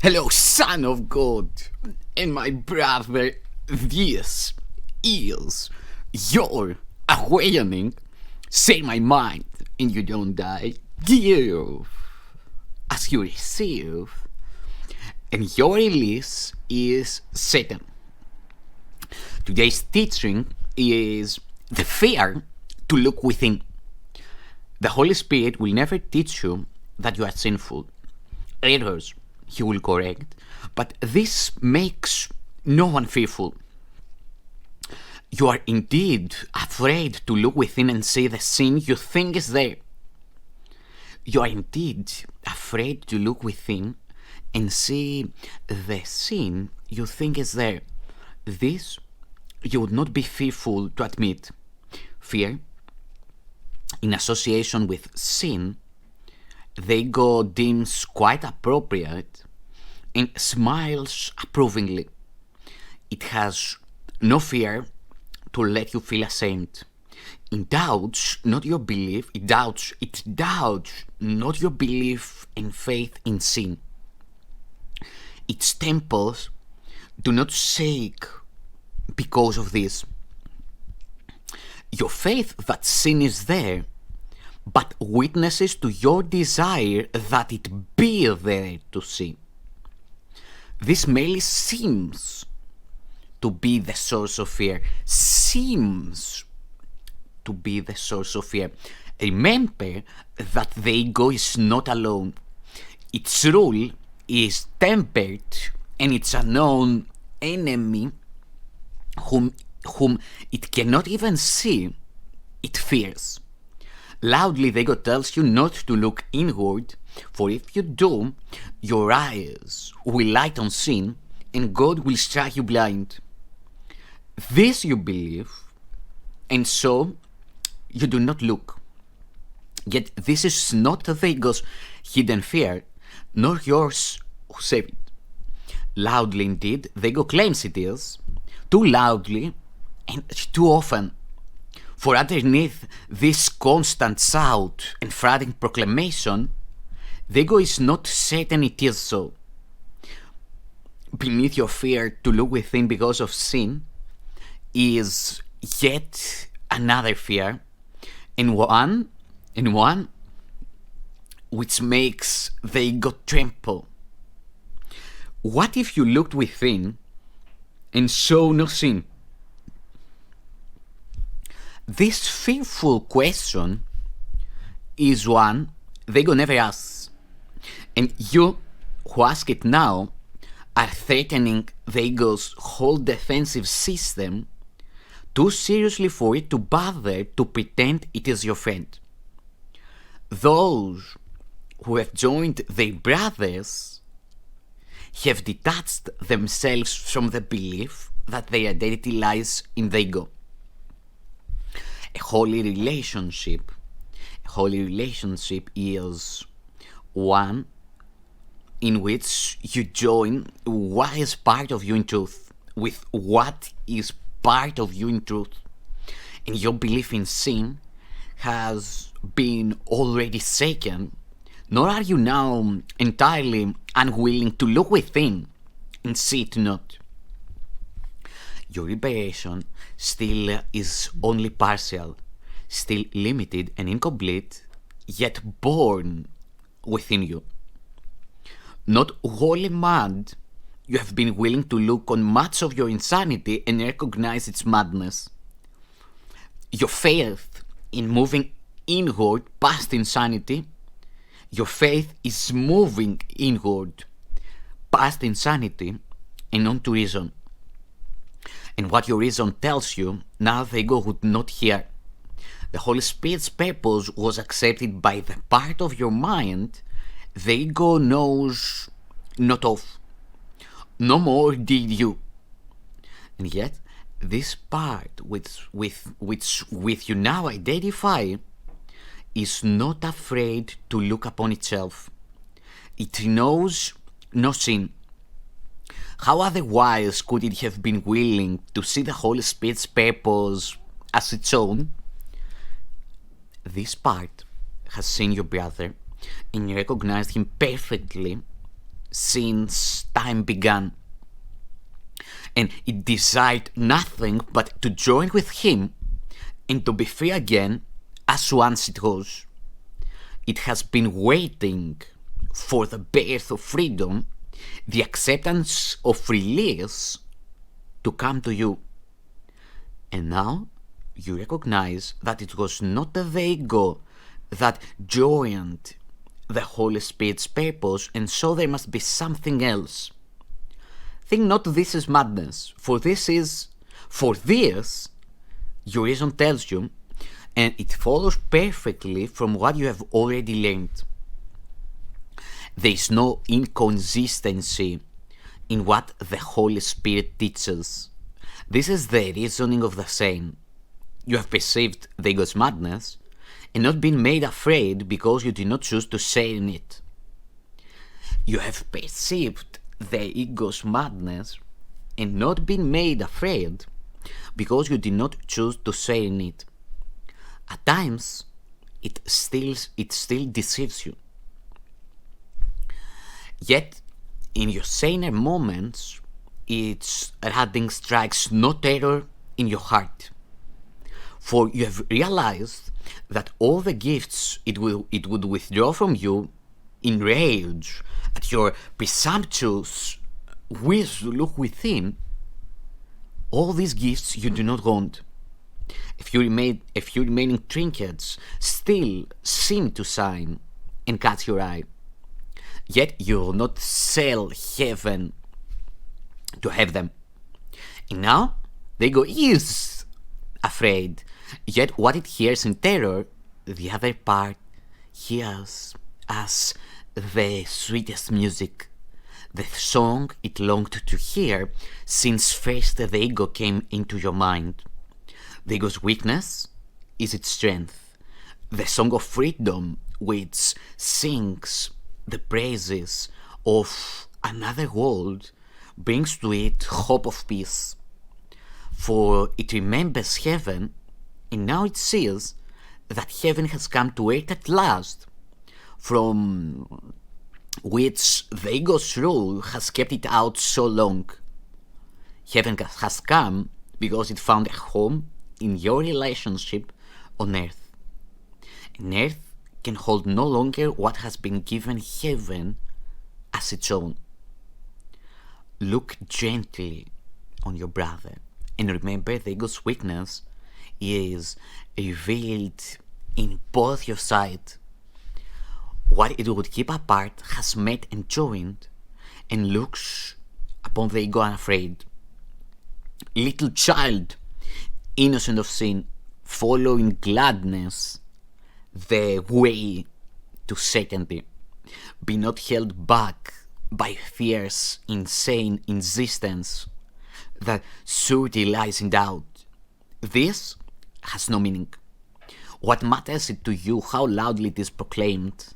Hello, Son of God, and my brother, this is your awakening. Say my mind, and you don't die. Give as you receive, and your release is Satan. Today's teaching is the fear to look within. The Holy Spirit will never teach you that you are sinful. Errors He will correct, but this makes no one fearful. You are indeed afraid to look within and see the sin you think is there. You are indeed afraid to look within and see the sin you think is there. This you would not be fearful to admit. Fear, in association with sin, the ego deems quite appropriate and smiles approvingly. It has no fear to let you feel ashamed. It doubts not your belief, it doubts not your belief and faith in sin. Its temples do not shake because of this. Your faith that sin is there, but witnesses to your desire that it be there to see. This merely seems to be the source of fear. Seems to be the source of fear. Remember that the ego is not alone. Its rule is tempered, and its unknown enemy, whom it cannot even see, it fears. Loudly, the ego tells you not to look inward, for if you do, your eyes will light on sin, and God will strike you blind. This you believe, and so you do not look. Yet this is not the ego's hidden fear, nor yours who save it. Loudly indeed, the ego claims it is, too loudly and too often. For underneath this constant shout and frantic proclamation, the ego is not certain it is so. Beneath your fear to look within because of sin is yet another fear, and one which makes the ego tremble. What if you looked within and saw no sin? This fearful question is one the ego never asks, and you who ask it now are threatening the ego's whole defensive system too seriously for it to bother to pretend it is your friend. Those who have joined their brothers have detached themselves from the belief that their identity lies in the ego. A holy relationship is one in which you join what is part of you in truth with what is part of you in truth, and your belief in sin has been already shaken, nor are you now entirely unwilling to look within and see it not. Your liberation still is only partial, still limited and incomplete, yet born within you. Not wholly mad, you have been willing to look on much of your insanity and recognize its madness. Your faith in moving inward past insanity, your faith is moving inward past insanity and on to reason. And what your reason tells you, now the ego would not hear. The Holy Spirit's purpose was accepted by the part of your mind the ego knows not of. No more did you. And yet, this part which you now identify is not afraid to look upon itself. It knows no sin. How otherwise could it have been willing to see the Holy Spirit's purpose as its own, this part has seen your brother and recognized him perfectly since time began. And it desired nothing but to join with him and to be free again as once it was. It has been waiting for the birth of freedom, the acceptance of release to come to you. And now you recognize that it was not the ego that joined the Holy Spirit's purpose, and so there must be something else. Think not this is madness, for this, your reason tells you, and it follows perfectly from what you have already learned. There is no inconsistency in what the Holy Spirit teaches. This is the reasoning of the same. You have perceived the ego's madness and not been made afraid because you did not choose to share in it. You have perceived the ego's madness and not been made afraid because you did not choose to share in it. At times, it still deceives you. Yet, in your saner moments, its wrathing strikes no terror in your heart. For you have realized that all the gifts it would withdraw from you in rage at your presumptuous wish to look within, all these gifts you do not want. A few remaining trinkets still seem to shine and catch your eye. Yet you will not sell heaven to have them. And now the ego is afraid. Yet what it hears in terror, the other part hears as the sweetest music, the song it longed to hear since first the ego came into your mind. The ego's weakness is its strength, the song of freedom which sings the praises of another world brings to it hope of peace. For it remembers heaven, and now it sees that heaven has come to earth at last, from which the ego's rule has kept it out so long. Heaven has come because it found a home in your relationship on earth. And earth can hold no longer what has been given heaven as its own. Look gently on your brother and remember the ego's weakness is revealed in both your sides. What it would keep apart has met and joined and looks upon the ego unafraid. Little child, innocent of sin, follow in gladness the way to certainty. Be not held back by fierce, insane insistence that surety lies in doubt. This has no meaning. What matters it to you how loudly it is proclaimed?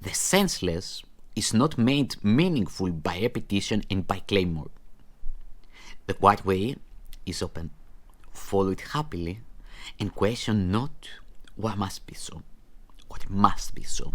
The senseless is not made meaningful by repetition and by clamor. The quiet way is open. Follow it happily and question not what must be so, what must be so.